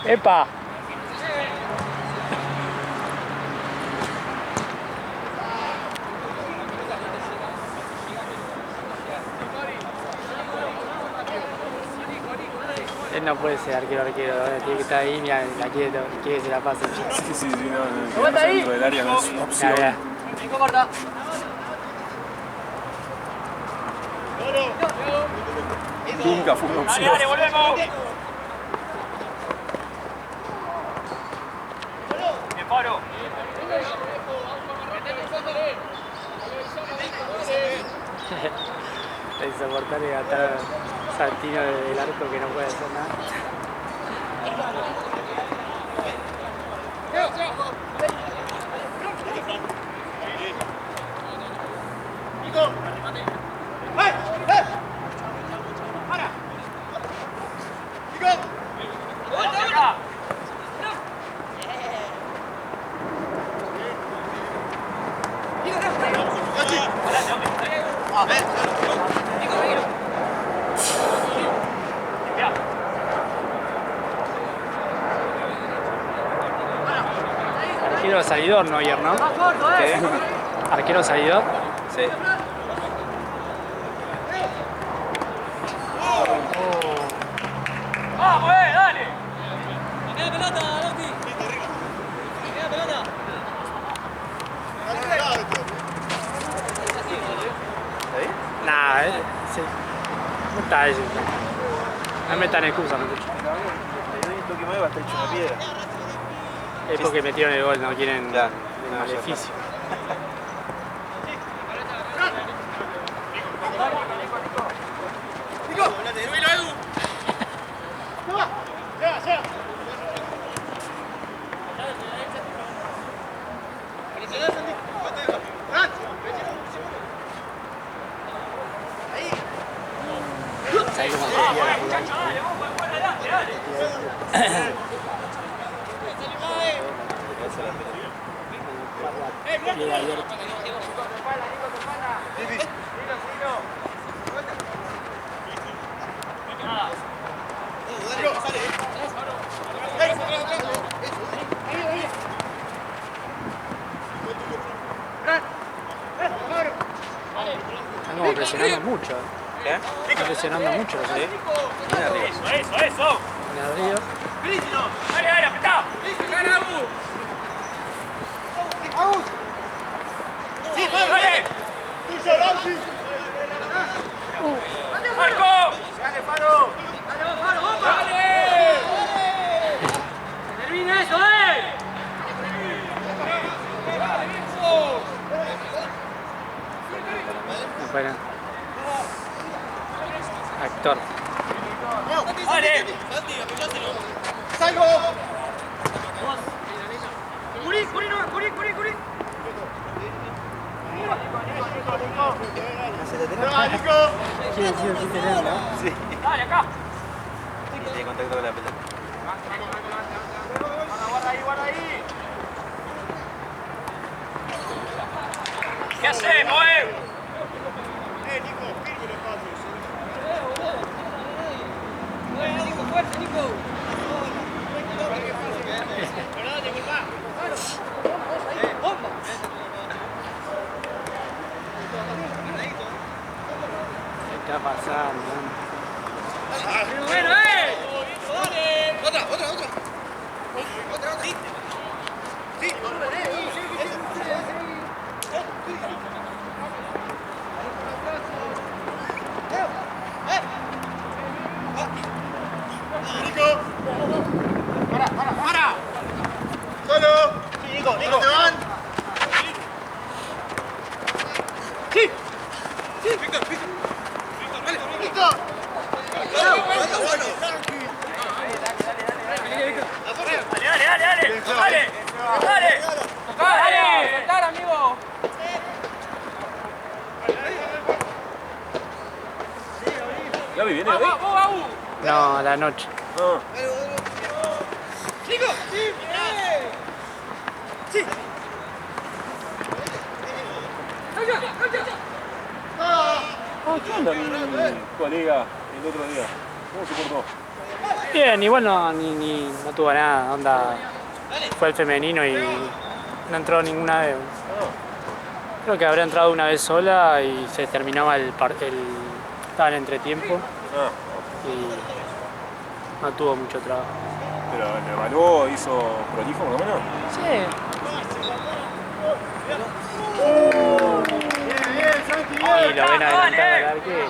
¡Epa! Él no puede ser arquero, tiene que estar ahí, mira, la quiere que se la pase. Sí, no, dentro del área no es una opción. Ya. Nunca fue una opción. Dale, volvemos. Bien, Pablo. Es insoportable atar Santino del arco que no puede hacer nada. Arquero salidor, Neuer, ¿no? ¿Qué? Arquero salidor. Sí. ¡Vamos, dale! ¡Queda pelota, Lauti! ¡Queda pelota! Nah, sí. No está eso. No metan excusa, no. Lo que mueva está hecho una piedra. Es porque metieron el gol, no quieren Ya. el maleficio. ¿Sabes cómo se tira la jugada? Queda abierto. Están como presionando mucho. ¿Qué? Están presionando mucho, ¿sí? Eso. En el río. Dale, apretá. Dale. Marco. ¡Termina eso, Bueno. Actor. Dale. ¡Salgo! ¡Curí, no! ¡Curí! ¿Quién decide sin tener, no? Sí. Dale, acá. Tiene contacto con la pelota. Guarda ahí. ¿Qué hacemos, Nico, firme los pasos. Nico, fuerte, Nico. ¡Bomba! ¿Qué está pasando? ¡Bueno, ¡Dale! ¡Otra! ¡Sí! ¡Sí! ¡Para! ¡Solo! Sí, Nico, ¿te van? ¡Sí! ¡Víctor! ¡Dale! ¡Víctor! Dale. Soltar, amigo. ¿Gaby viene hoy? No, a la noche. No. ¡Nico! ¡Sí! ¡Sí! ¿Qué onda mi colega el otro día? ¿Cómo se portó? Bien, igual no tuvo nada, onda. Fue el femenino y no entró ninguna vez. Creo que habrá entrado una vez sola y se terminaba estaba en entretiempo Ah, y no tuvo mucho trabajo. pero ¿lo evaluó, hizo prolijo por lo menos? Sí. Y lo ven adelantar al arquero.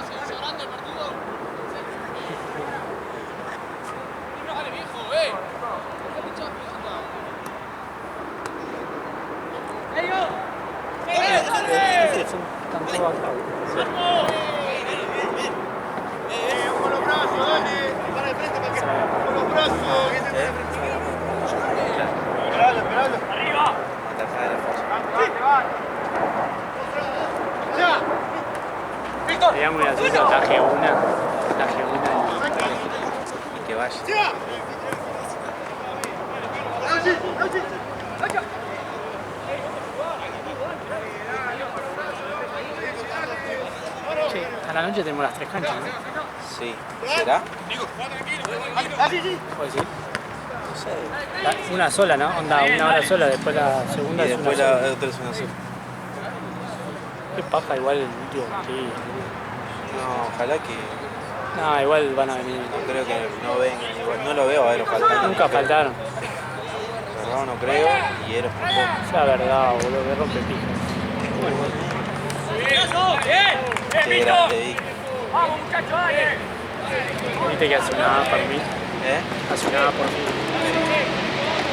Están todos atrás. Con los brazos, dale. Para de frente para que. Con los brazos. Esperalo. ¡Arriba! Sería muy gracioso, taje una y que vaya. Che, a la noche tenemos las 3 canchas, ¿no? Sí. ¿Será? ¿Puedo decir? No sé. Una sola, ¿no? Onda, una hora sola, después la segunda Y es una después sola. la otra es una sola. Qué paja igual el último partido. No, ojalá que. No, igual van a venir. No creo que no vengan. Igual no lo veo a Eros faltando. Nunca faltaron. Cerrado no creo y Eros tampoco. Es la verdad, boludo, que rompe pijas. ¡Bien! Qué ¡Bien, grande, Vito! Vic. ¡Vamos, muchachos, dale! Viste que hace una A por mí. Hace una A por mí.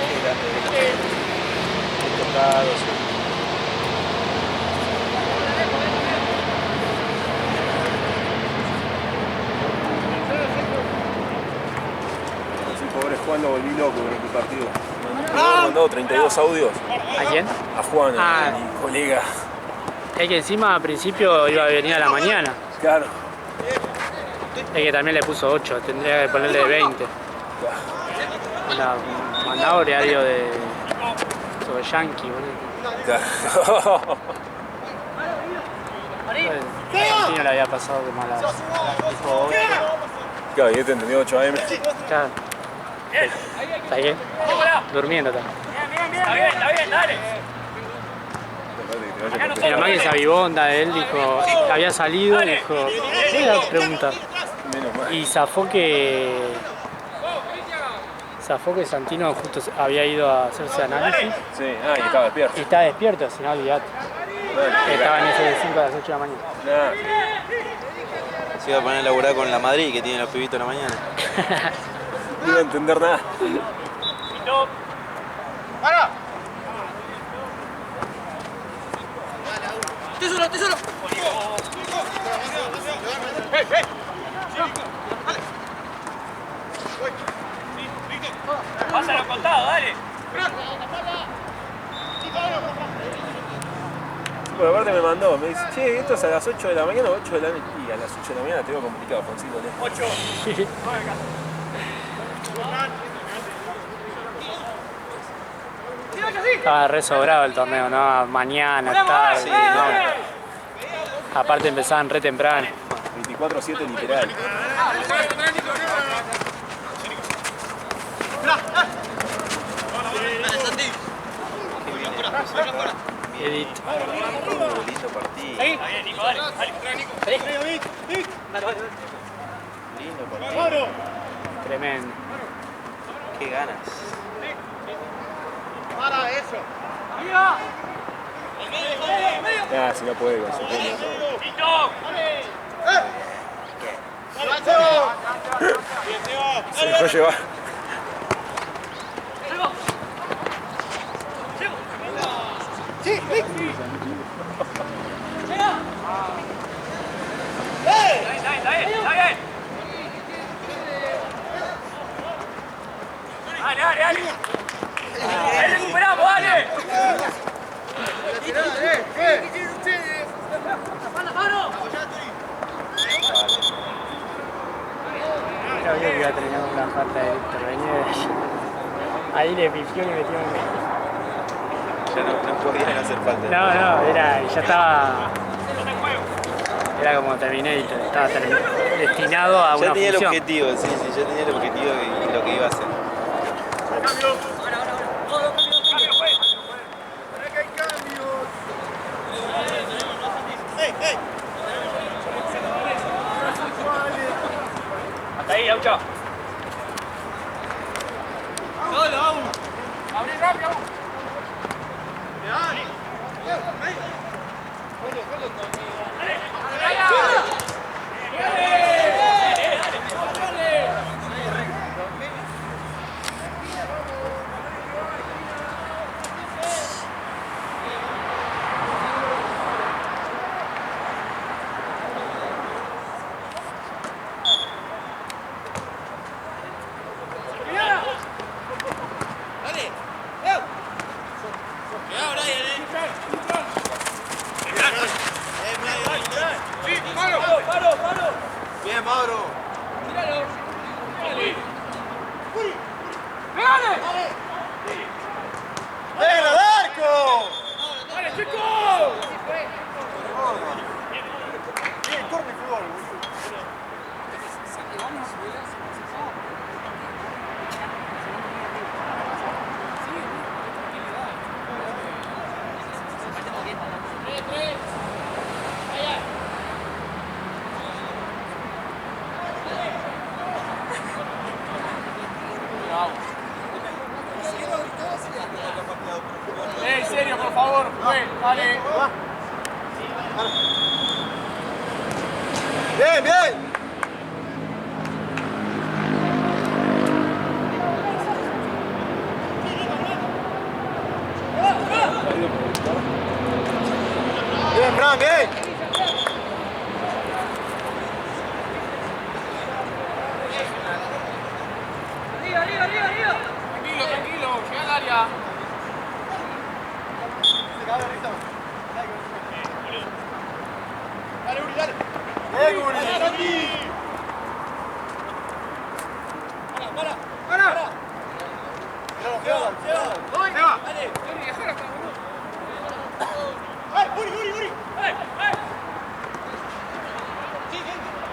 Qué grande, Vic. Tocado, Sí, pobre Juan lo volví loco con el partido. Me han mandado 32 audios ¿A quién? a Juan, Ah. a mi colega. Es que encima al principio iba a venir a la mañana. Claro. Es que también le puso 8, tendría que ponerle 20. Mandaba horario de. sobre Yankee, boludo. Claro. El Argentino le había pasado como a las tipo 8. Claro, y este entendió 8 AM. Claro. ¿Sabes qué? Durmiendo también. Está bien, dale. Mi mamá que se avivó, onda, él dijo, había salido y dijo, voy a preguntar. Menos mal. Y zafó que Santino justo había ido a hacerse análisis Sí, y estaba despierto. y estaba despierto, si no olvidate. Estaba en ese de 5 a las 8 de la mañana. Nada. Se iba a poner a laburar con la Madrid que tiene los pibitos en la mañana. No iba a entender nada. Vito. ¡Para! Pásalo contado, dale. Bueno, aparte me mandó, me dice, che, esto es a las 8 de la mañana o 8 de la noche. Y a las 8 de la mañana te veo complicado, Foncito. 8. Estaba re sobrado el torneo, ¿no? Mañana, tarde. Sí, no. Aparte empezaban re temprano. 24/7 literal. Edit. Bonito partido. Está bien, Nico, dale. Lindo partido. Tremendo. Qué ganas. ¡Para eso! Ah, si no puede con su genio. Vito. Se dejó llevar. Está bien. Dale. Ahí recuperamos, dale. Creo que iba a terminar con una falta de Víctor Beñez. Ahí le pifió y metió un medio. Ya no podían hacer falta. No, ya estaba. Era como Terminator, estaba terminado. destinado a una Ya tenía el función. objetivo, sí, ya tenía el objetivo y lo que iba a hacer. Para que hay cambios. ¡Ey! Hasta ahí, Aucho. Abrí rápido. Bien, Mauro. ¡Ven al arco! ¡Dale, chico! Bien, corre fútbol. En serio, por favor. Dale. Bien, bien. Bien, Bran, bien. Tranquilo, llega al área. Dale, Uri, dale. Bien, Uri. ¡Para! Uri.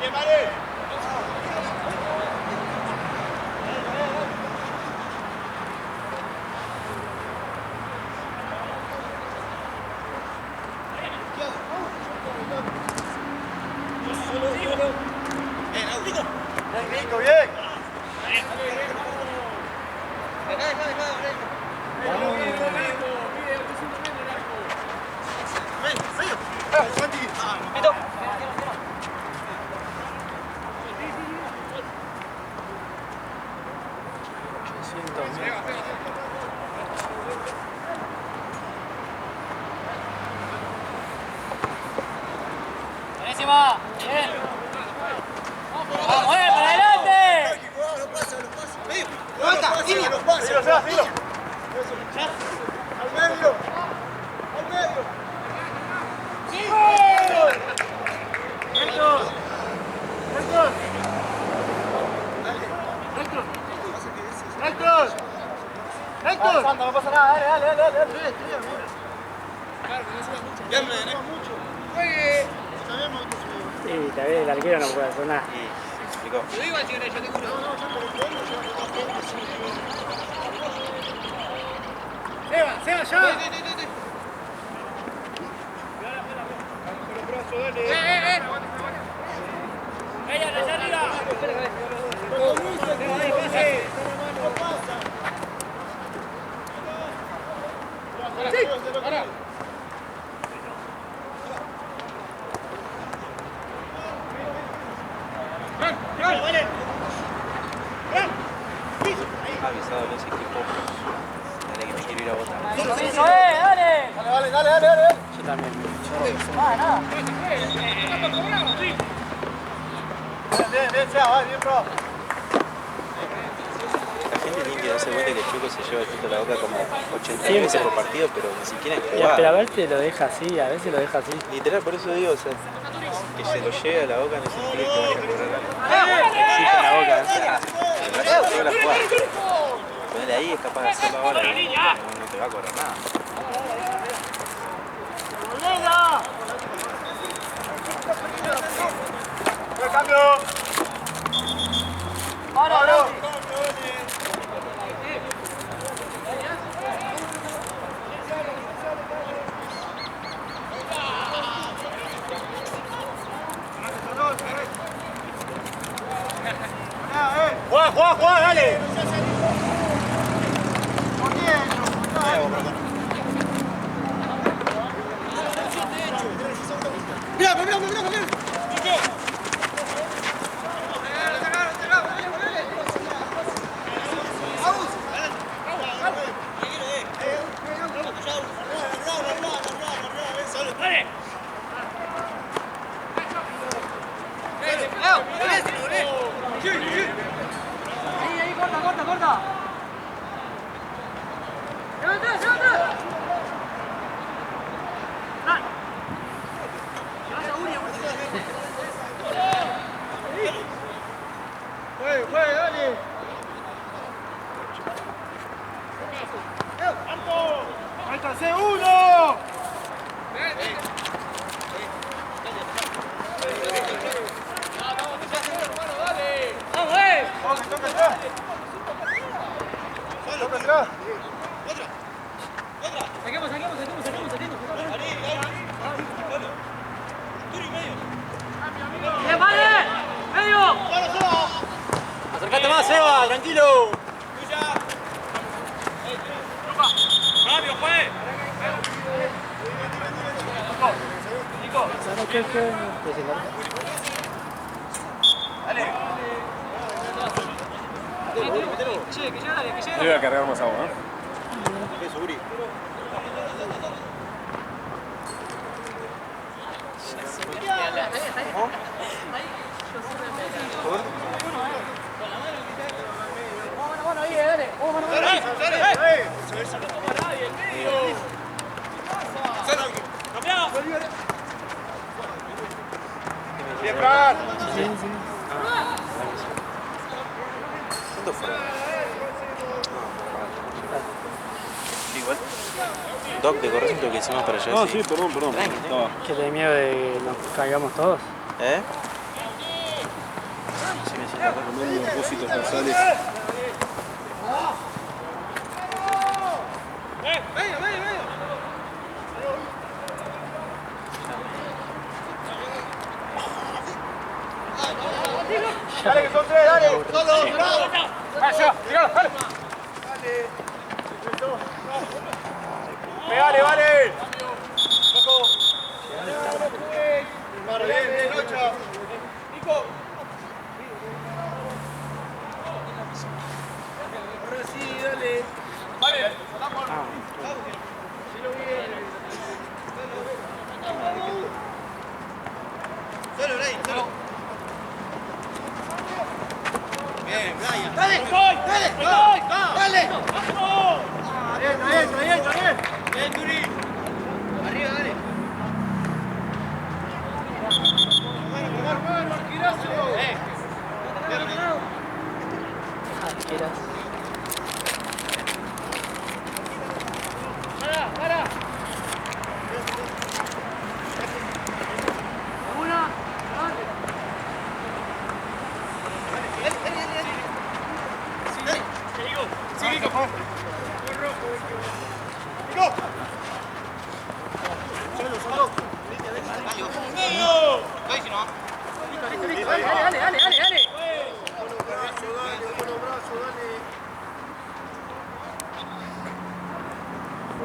Bien, vale. Bien, Nico, bien. ¡Buenísima! ¡Bien! ¡Vamos, para adelante! Al medio. Héctor. No pasa nada, dale. Sí, tal vez el arquero no puede hacer nada. Sí, explicó. Seba, ya. Allá arriba. Ha avisado a los equipos. Dale que me quiero ir a votar. Dale. Yo también. Bien, Seba, bien, bro. La gente tiene que darse cuenta que el Chuco se lleva el título a la boca como 80 Siempre. veces por partido, pero ni siquiera en Pero a jugada. veces lo deja así, a veces lo deja así. Literal, por eso digo, o sea, que se lo lleve a la boca no significa que vaya a cobrar algo. Exige la boca. Gracias a todas las jugadas. Ponele ahí, es capaz de hacerlo ahora y no te va a cobrar nada. cambio. Ahora, Juega, dale. corta. Levanta. Juegue, dale. ¡Métase uno! Toca atrás. Saquemos. ¡Bien, vale! ¡Medio! Acercate más, Seba, tranquilo. ¡Rápido, juez! Che, que llega, que llega. Yo voy a cargar más agua, ¿eh? Eso, Uri. Bueno, ahí, dale. Bien, Fran. ¿Cuánto fue? Igual. Doc, de correcto que hicimos para allá. No, sí, perdón. Estaba. Que te miedo de que nos caigamos todos. ¿Eh? Sí, me siento acá. Medio depósitos nasales. Dale, que son tres, dale. Solo. ¡Vaya! ¡Tiralo! ¡Dale! Pegale, vale. Bien, Lucha. Nico. Ahora sí, dale. Vale. Solo, Brian, solo. Bien, Brian. Dale, dale. Está bien. Bien, Turi. Arriba, dale. Hermano, arquerazo. Arqueras. Para. Una. Sí, Nico. Nico. Solo. Dale.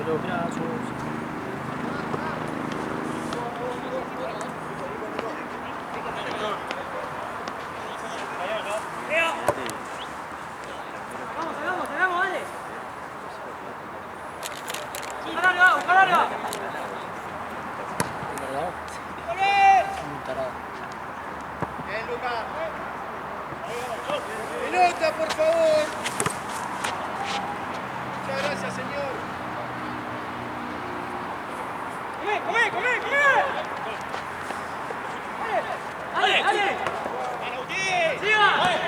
Los brazos. Hagamos, dale. Buscar larga. ¿Verdad? Muy tarado. Bien, Lucas. Pelota, por favor. Muchas gracias, señor. ¡Come! ¡Dale! ¡Siga! ¡Dale!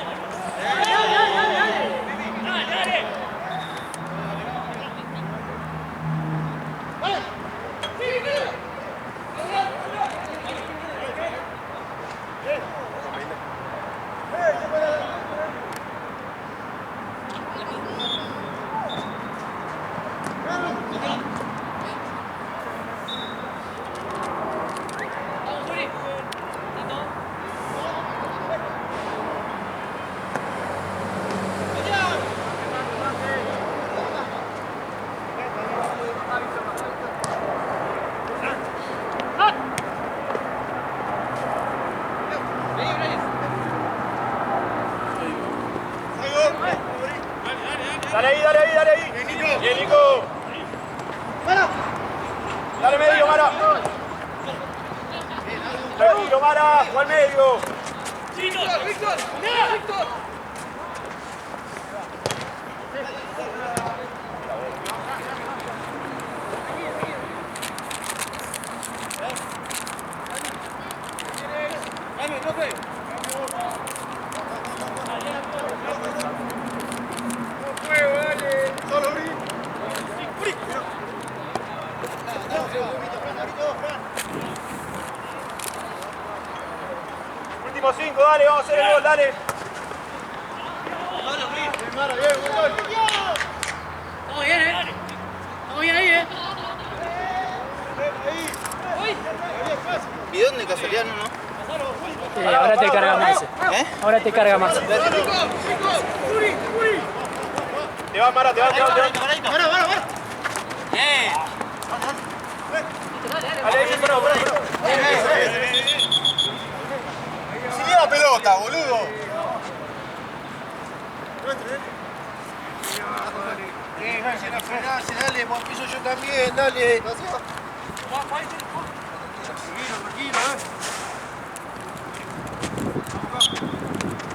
Dale ahí, dale ahí, dale ahí. Bien, Nico. Dale medio, Mara. Tranquilo, Mara. Juega al medio. Víctor, Víctor, mira, Víctor. Dame, profe. Solo Uri. Último 5, dale, vamos a hacer el gol, dale. Mara, bien, buen gol. Estamos bien, Estamos bien ahí, Bidón de casualidad, ¿no? Ahora te carga Marce. ¿Eh? Ahora te carga Marce. Te va, Mara, te va. Mara. Dale ahí, pará. Si lleva pelota, boludo. Frenarse, dale, piso yo también, dale. Tranquilo,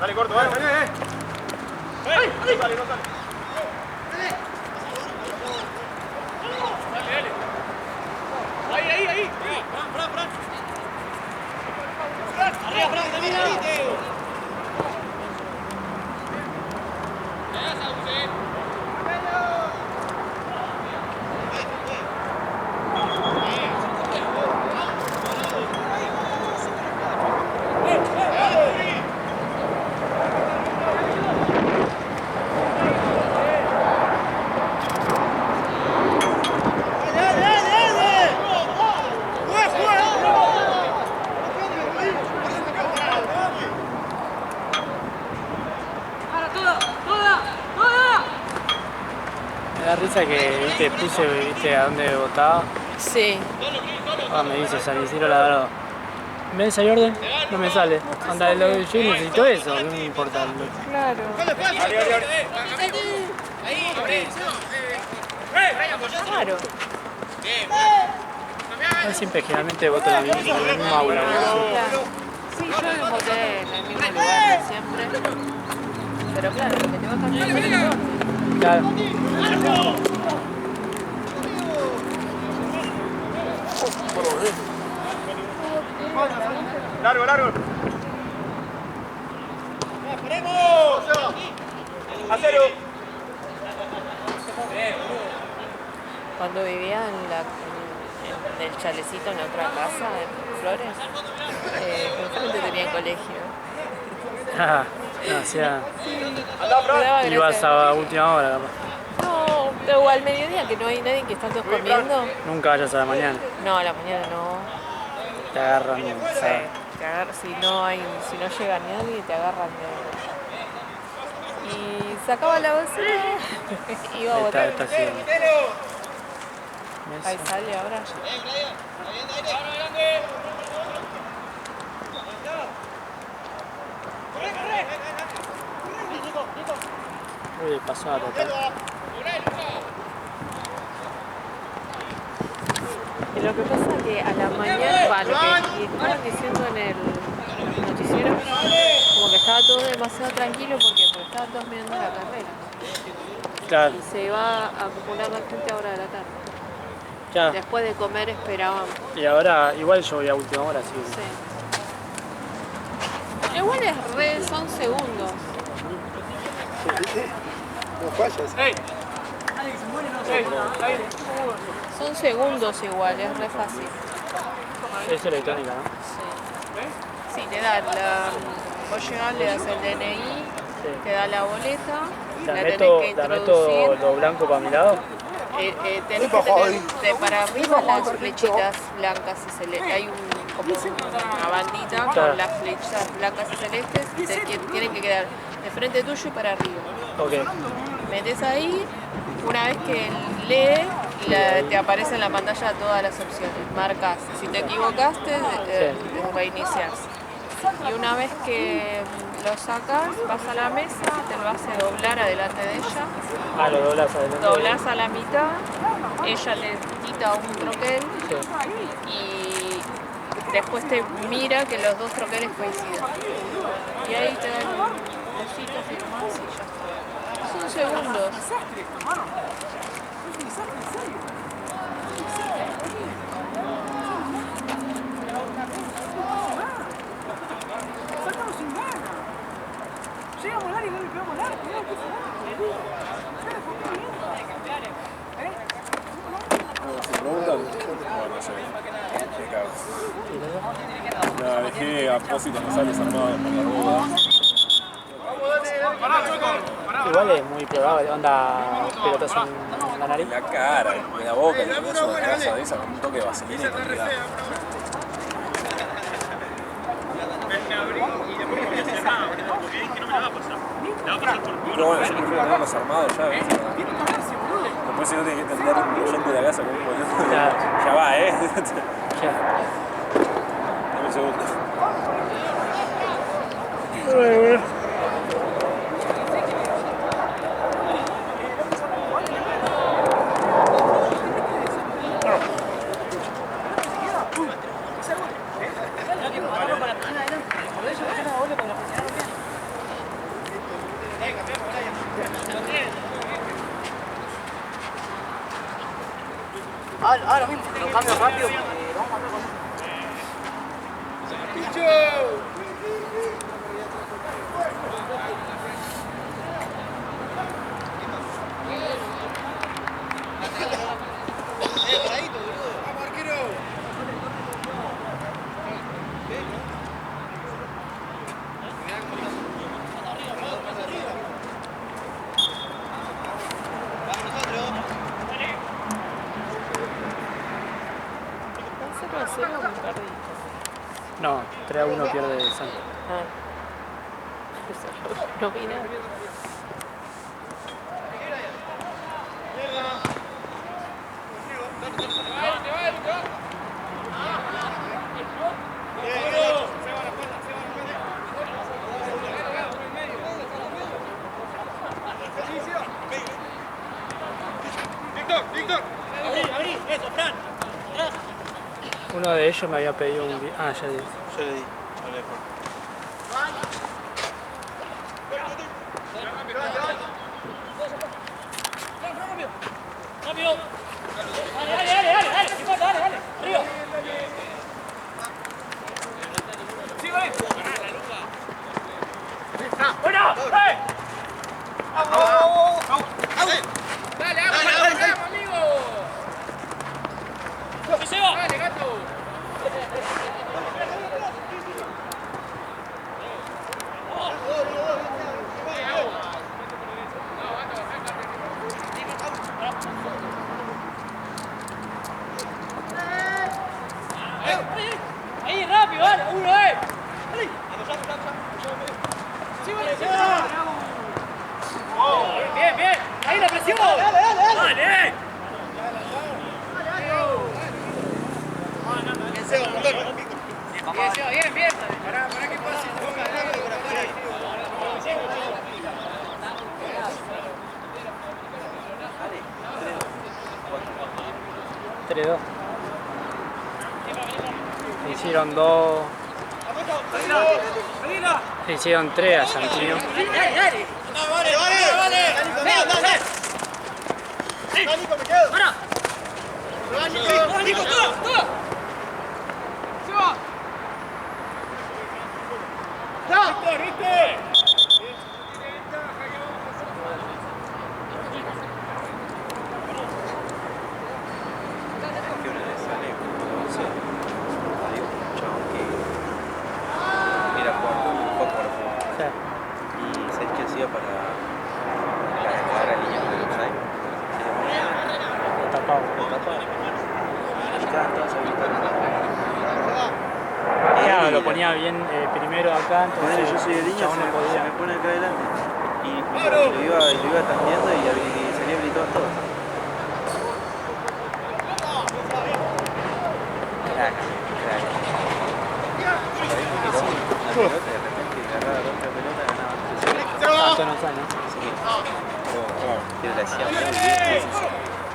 Dale, corto, dale. Dale, no sale. Ahí. Arriba, Fran, también ahí, Teo. Me da risa que te puse, viste, a dónde votaba. Sí. Me dice San Isidro Labrado. ¿Me ves ahí orden? No me sale. Anda, yo necesito eso, ¿qué me importa? Claro. Claro. Yo siempre generalmente voto en la misma aula. Claro. Sí, yo voté en el mismo lugar siempre. Pero claro, lo que te votan es el orden. Claro. Largo. ¡Esperemos! ¡Acero! Cuando vivía en el chalecito en otra casa, en Flores, enfrente tenía colegio. No, hacía... Andá, Fran. Ibas a última hora, capaz. No, pero al mediodía que no hay nadie que están todos comiendo. Nunca vayas a la mañana. No, a la mañana no. Te agarran. Sí, si no llega nadie, te agarran y sacaba la basura. Iba a Está botar. haciendo. Ahí sale ahora. Uy, pasó a total. Y lo que pasa es que a la mañana, lo que estaban diciendo en el noticiero, como que estaba todo demasiado tranquilo porque estaban todos mirando la carrera. Claro, Y se iba a acumular la gente ahora de la tarde. ya. Después de comer esperaban. Y ahora, igual yo voy a última hora, sí. Sí. Igual son segundos. No fallas. Son segundos igual, es re fácil. Es electrónica, ¿no? Sí. Sí, le da Vos llegás, le das el DNI, te da la boleta, ¿La tenés meto, que la meto introducir. lo blanco para mi lado? Tenés que tener para arriba las flechitas blancas y celestes. Hay como una bandita Claro. con las flechas blancas y celestes que tienen que quedar de frente tuyo y para arriba. Ok. Metes ahí, una vez que lee, te aparece en la pantalla todas las opciones. Marcas, si te equivocaste, reinicias. Y una vez que lo sacas, vas a la mesa, te lo hace doblar adelante de ella. Ah, lo doblas adelante. Doblás a la mitad, ella te quita un troquel Sí. y después te mira que los dos troqueles coincidan. Y ahí te dan cositas y demás y ya está. Son segundos. Llega a volar y no le pegamos nada. Si preguntan, bueno, no sé. Me cago. La dejé a propósito, no sales armado por la rueda. Igual es muy probable, onda pelotazo en la nariz. En la cara, en la boca, y pones una casa de esa con un toque de vaselina y te olvidás. Pero bueno, yo prefiero tenerlos armados ya, ¿ves? Después si no tenés que entender un oyente de la casa con un boludo. Claro. Ya va, Ya. Dame un segundo. Ahora mismo, lo cambio rápido porque lo vamos a matar con No, 3-1 pierde Santos. Ah. No vi nada. Uno de ellos me había pedido un... Ah, ya dije. Yo le di. Yo le di. ¡Cambio! ¡Dale, dale, dale, dale! ¡Dale, Simón, dale, dale! ¡Arriba! ¡Sigo ahí! ¡Bueno! ¡Eh! ¡Dale, vamos, amigo! ¡Que se va! ¡Dale, gato! Ahí, rápido, dale, uno, dale. Sí, vale, sí, bien, bien. Ahí la presión. Dale, dale, dale. Dale. Bien, bien. Para que pase. 3-2. Le hicieron 2. Le hicieron 3 a Santino. Dale, dale. Vale, vale, vale. Nico, me quedo. ¡Para! Nico. ¡Nico, todo! ¡Todo! ¡Se va! ¡Ya! ¡Víctor, Víctor! Que una vez sale como 11. Hay un chabón que mira jugar un poco para jugar. hacía para la línea de offside. Lo tapaba. Y estaban todos habilitados. Claro, lo ponía bien primero acá, entonces Yo soy de línea, chabón no se podía. me pone acá adelante. Y lo iba tanteando y salía habilitado todo. Crack. Una pelota y de repente agarraba la otra pelota y ganaba 3-0. Tanto no sabe, ¿no? Pero le hacía muy bien.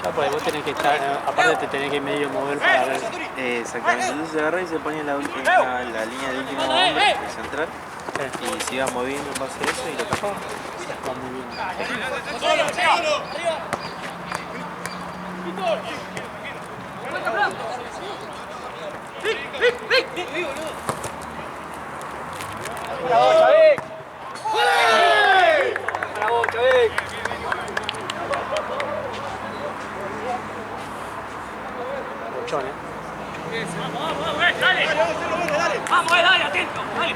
Claro, porque vos tenés que estar, aparte te tenés que medio mover para ver. Exactamente, entonces se agarraba y se ponía en la línea de último hombre, el central, y se iba moviendo en base a eso y lo tapaba. Va muy bien. ¡Bravo, Chavik! ¡Bravo, Chavik! Bochón, ¿eh? ¡Dale! ¡Vamos, dale, atento! ¡Dale!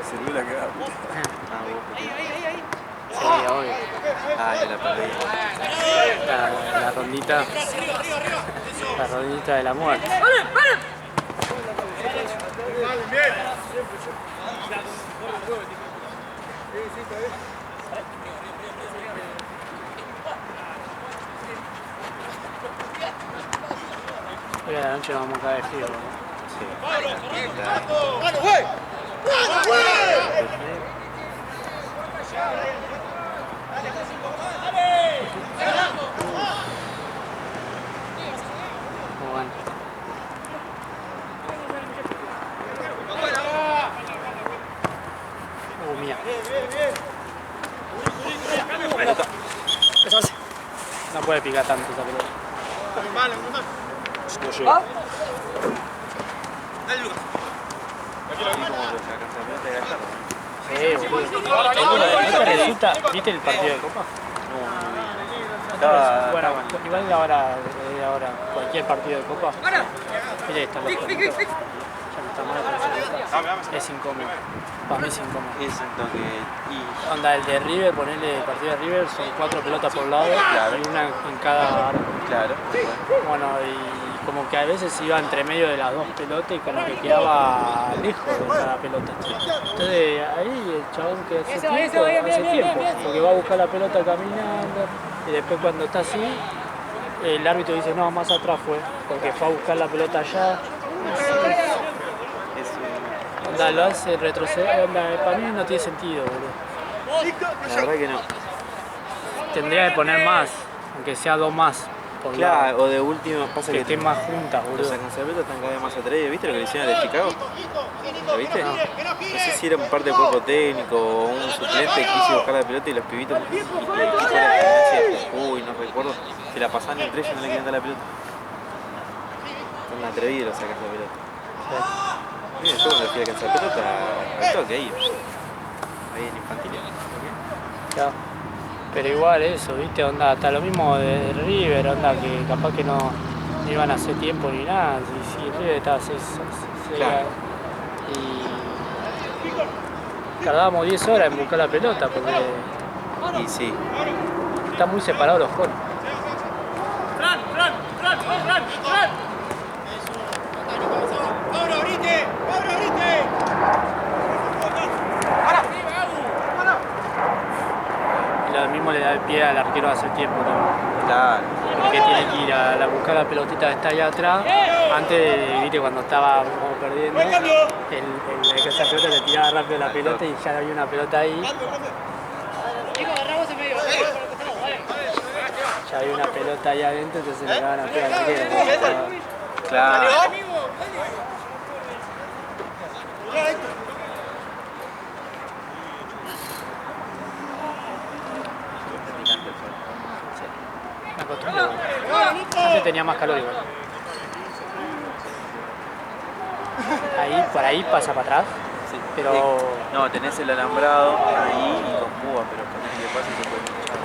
Sirvió la quedada. Sí, obvio. Ya la perdí. La rondita. La rondita de la muerte. Hoy a la noche nos vamos a caer de frío, ¿no? Muy bueno. Mía. No puede picar tanto esa pelota. No llega. Sí, boludo. ¿No te resulta? ¿Viste el partido de Copa? Bueno, igual ahora cualquier partido de Copa. Mira, están los juegos. Ya no está mal, pero es incómodo. Para mí es incómodo. Exacto, que Onda, el de River, ponerle el partido de River, son 4 pelotas por lado y una en cada arco. claro. Bueno, y como que a veces iba entre medio de las dos pelotas y como que quedaba lejos de cada pelota. Entonces ahí el chabón que hace tiempo, porque va a buscar la pelota caminando y después cuando está así, el árbitro dice no, más atrás fue, porque fue a buscar la pelota allá. Onda, lo hace retroceder, onda, para mí no tiene sentido, boludo. La verdad que no. Tendría que poner más, aunque sea 2 más. Por lado, Claro, o de último pasa que que estén más juntas, los boludo. alcanzamientos están cada vez más atraídos. ¿Viste lo que le hicieron al de Chicago? ¿Lo viste? No sé si era un parte del cuerpo técnico o un suplente que quiso buscar la pelota y los pibitos y quiso la tendencia de Jujuy, no recuerdo, se la pasaban entre ellos y no le querían dar la pelota. Son atrevidos los sacas la pelota. Mira, yo cuando fui a alcanzar la pelota, al toque ahí en infantil. Claro. Pero igual eso, viste, onda, hasta lo mismo de River, onda, que capaz que no iban a hacer tiempo ni nada, si River estaba 6 Claro. y tardábamos 10 horas en buscar la pelota porque Y sí, están muy separados los conos. ¡Fran! ¡Abra, abrite! Y lo mismo le da el pie al arquero hace tiempo también. claro. Porque tiene que ir a buscar la pelotita que está allá atrás. Antes de, viste, cuando estaba como perdiendo, el que esa pelota le tiraba rápido la pelota y ya había una pelota ahí. Ya había una pelota ahí adentro, entonces le daban a pegar al arquero. Claro. Me acostumbré. Antes tenía más calor igual. Ahí, por ahí pasa para atrás, Sí. pero... No, tenés el alambrado ahí y con púa, pero ponés que pasa y se puede escuchar.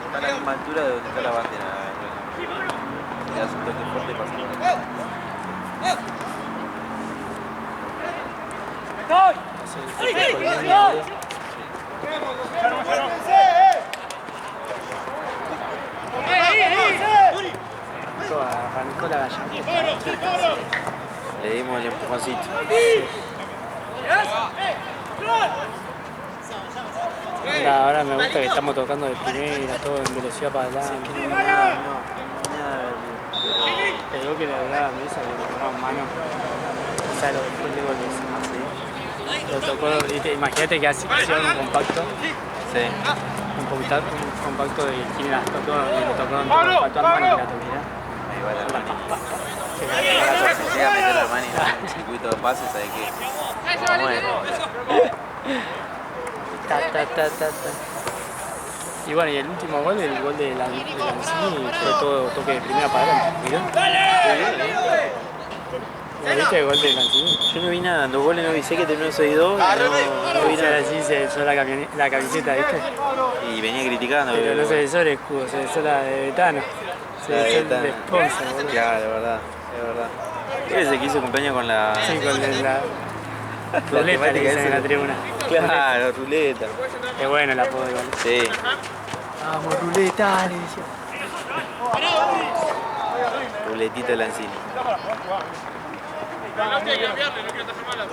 Está a la misma altura de donde está la bandera. Le das un toque fuerte y pasa. Arrancó la gallinita. Le dimos el empujoncito. Ahora me gusta que estamos tocando de primera, todo en velocidad para adelante. Pero que le hablaba a Mesa que le tocaron mano. O sea, después de goles. Lo tocó, imagínate que hacían un compacto. Sí. Un compacto de quién las tocó y lo tocó en todo el mano y la toquera. Ahí va la mano. Ahora se llega a meter la mano en el circuito de pases, ¿sabes qué? Bueno. Y bueno, y el último gol, el gol de Lanzini, fue todo toque de primera para adelante. ¿No viste el gol de Lanzini? Yo no vi nada, los goles no vi, sé que terminó 6-2 no vi nada. Así se desó la camiseta, ¿viste? Y venía criticando. Pero no se desó el escudo, se desó la de Betano. Se desó el sponsor, boludo. Claro, de verdad, de verdad. Creo que se quiso cumpleaños con la... Sí, con la ruleta que dicen en la tribuna. Claro, ruleta. Es bueno el apodo igual. Sí. Vamos, ruleta, le decía. Ruletita Lanzini. No quiero cambiarle, no quiero estar mala.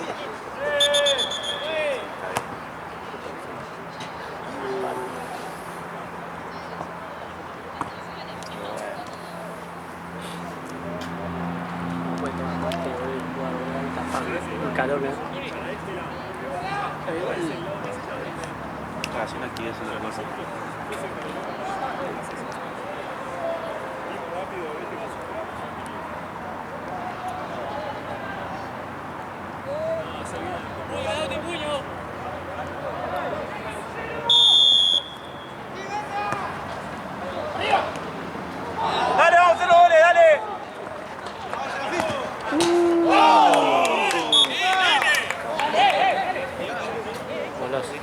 Un calor, ¿no? Hace una actividad es otra cosa. Dale, vamos a hacer los goles, dale. Goloso. Sí.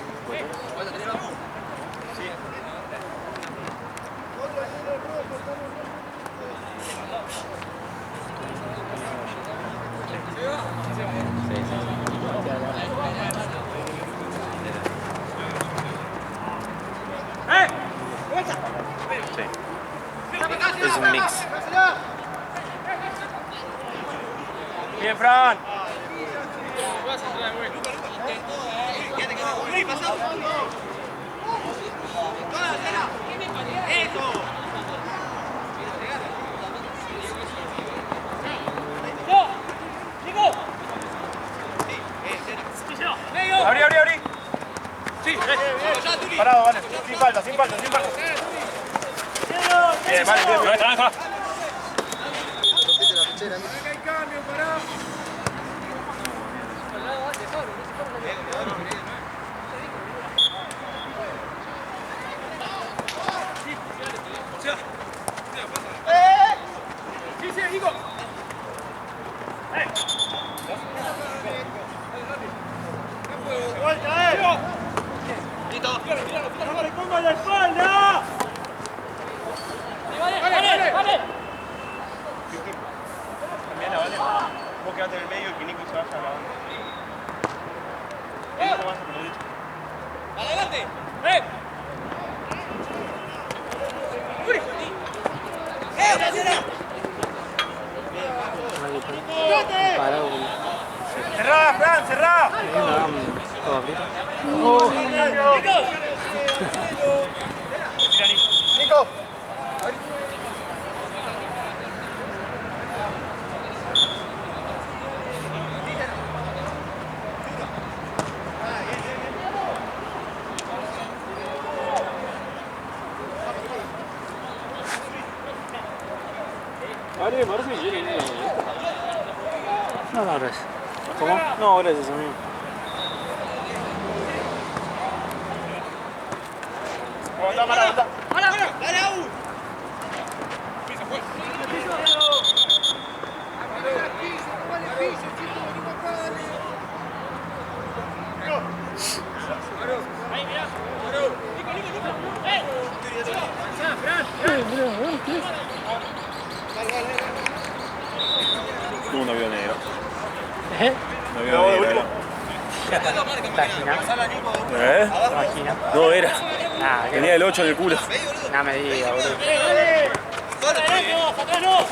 Es un mix. Bien, Fran. Abrí, abrí, abrí. Sí, parado, vale. Sin falta, sin falta, sin falta. Bien, vale, bien, bien. Vos quedate en el medio y que Nico se vaya a la banda. Nico avanza por la derecha. ¡Adelante! Parado. ¡Cerrá, Fran, cerrá! Todo aprieta. Nico. No, no, gracias. ¿Cómo? No, gracias a mí. Aguantá, para, aguantá. ¡Dale, Aún! Tuvo un novio negro. ¿Eh? Novio negro. Página. ¿Eh? Página. No era. Nada, que Tenía el 8 en el culo. nada me diga, boludo. ¡Atrás no!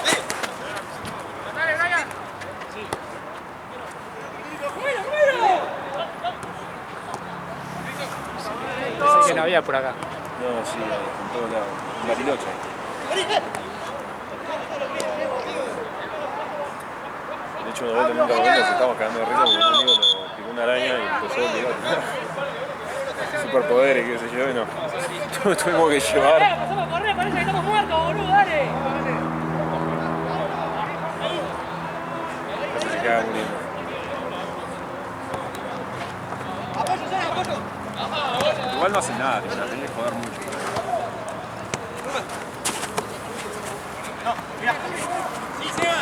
Pensé que no había por acá. No, sí, en todos lados. En Bariloche. De hecho, una vuelta en un caballo nos estábamos cagando de risa porque un amigo lo picó una araña y empezó a llevar superpoderes, qué sé yo, y no. Tuvimos que llevar. ¡Pasamos a correr! ¡Parece que estamos muertos, boludo! ¡Dale! Casi se caga muriendo. Igual no hacen nada, tipo, la tenés que joder mucho.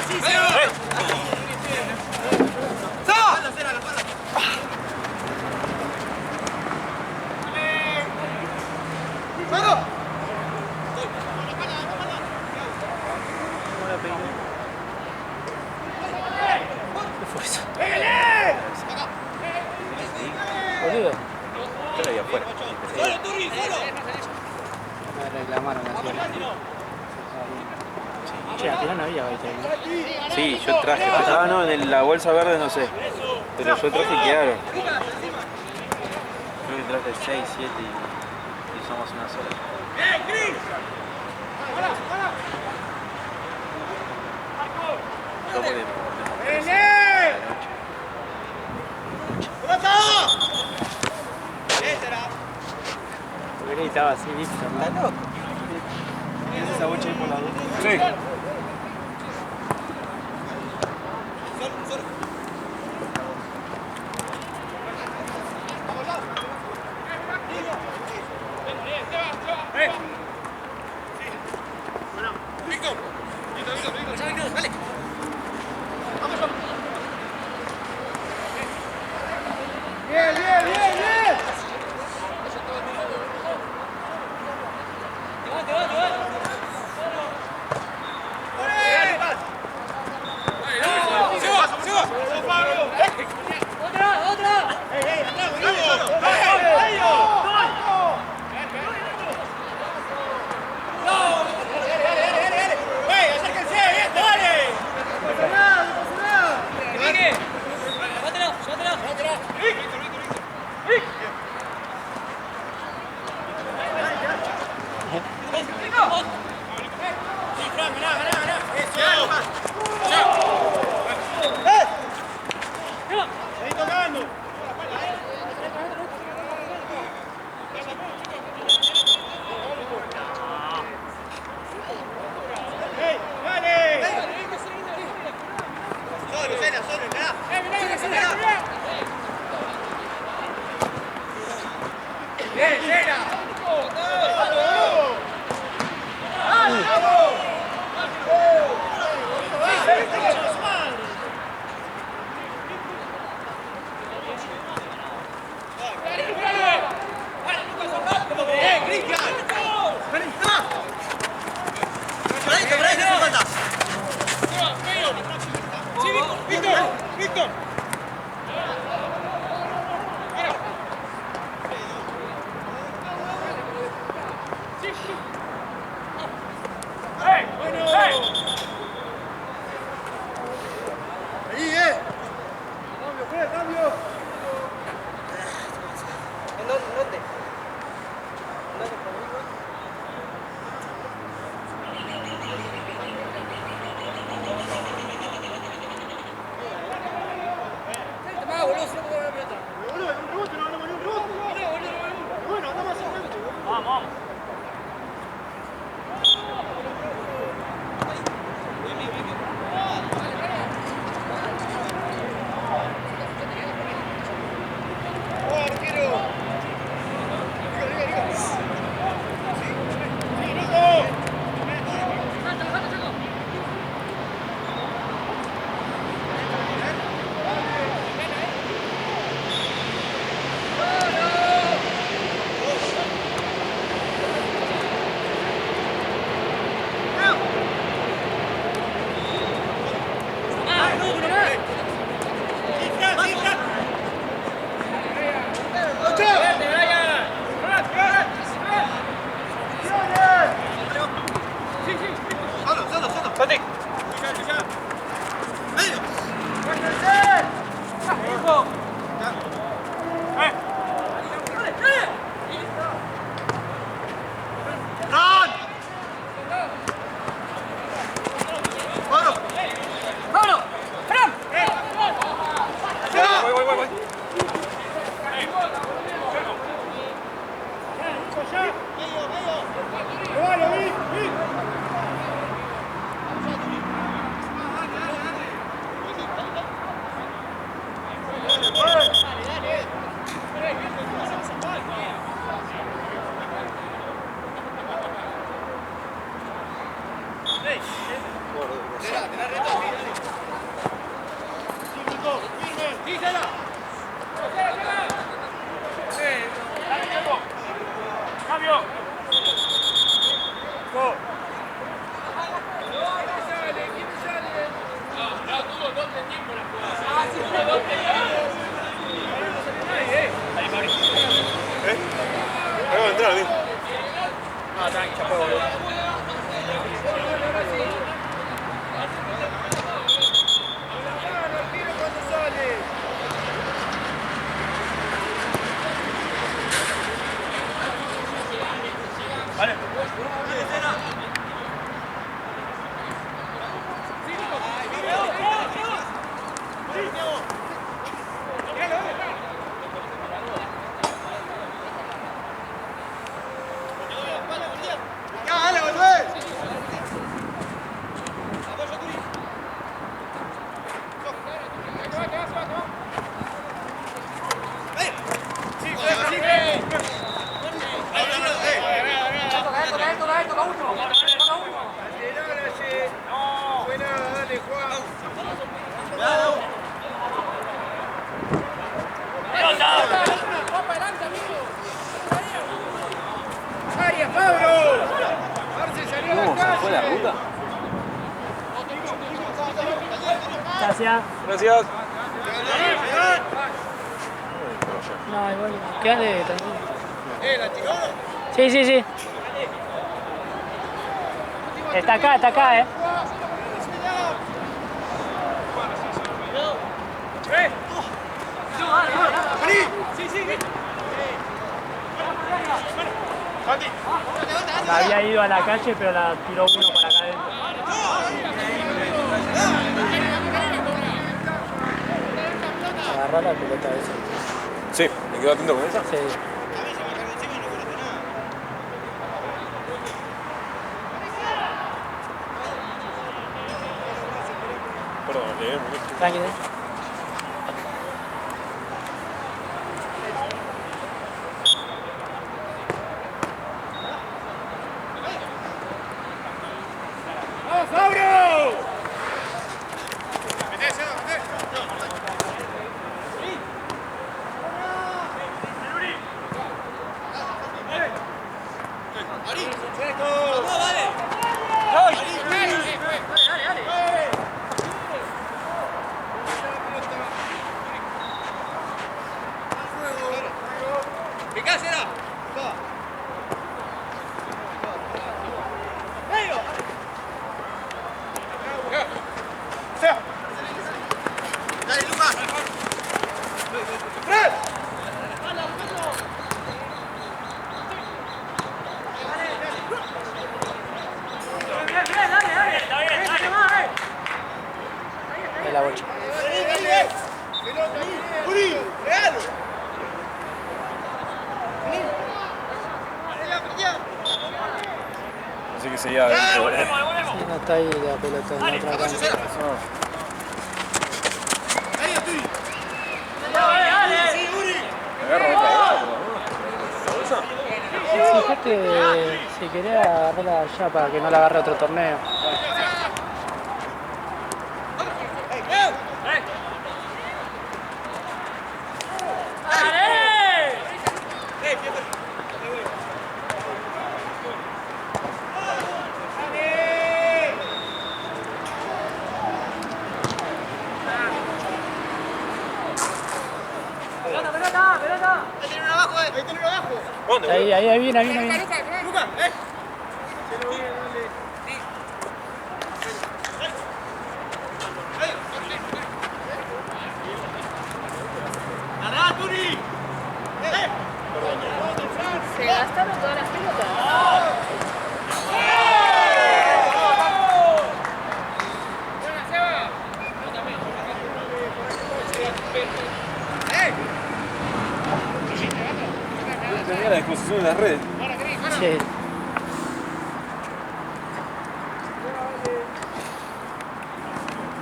¡Sí, se va! ¿Qué fue eso? Boludo. Yo lo vi afuera. Me reclamaron la suerte. Che, al final no había baita ahí. Sí, yo traje. Ah, no, en la bolsa verde no sé. Pero yo traje y quedaron. Creo que traje 6, 7 y somos una sola. Yo Porque estaba así listo, ¿no? ¿Estás loco? ¿Tienes esa bocha ahí por la duda? Sí. Gracias. Gracias. No, igual, quédate tranquilo. ¿La tiró? Sí, sí, sí. Está acá, Había ido a la calle, pero la tiró uno para acá adentro. Agarrá la pelota esa. Sí, me quedo atento con esa. Sí. Perdón, Tranquilo. Es la bocha. Así que sería adentro. Sí, no está ahí la pelota en la otra cancha. Fíjate si quería agarrarla allá para que no la agarre otro torneo. Ahí viene. exposición en las redes. Sí.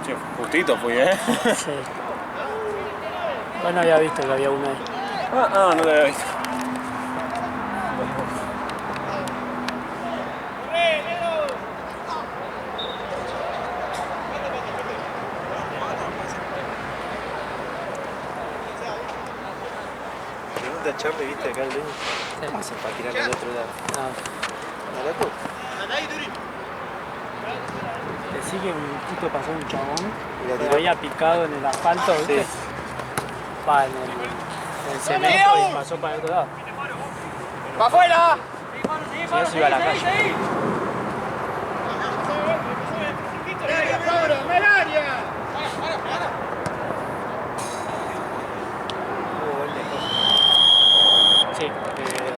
Che, justito fui, Sí. Bueno, había visto que había uno ahí. no lo había visto. Pregunta a Charlie, ¿viste acá el dedo? ¿Cómo hacen para tirarlo del otro lado? No. ¿No, loco? Decí que justo pasó un chabón Y la que tiró. había picado en el asfalto, ¿viste? Sí. Va en el cemento y pasó para el otro lado. ¡Va afuera! Si no se iba a la calle.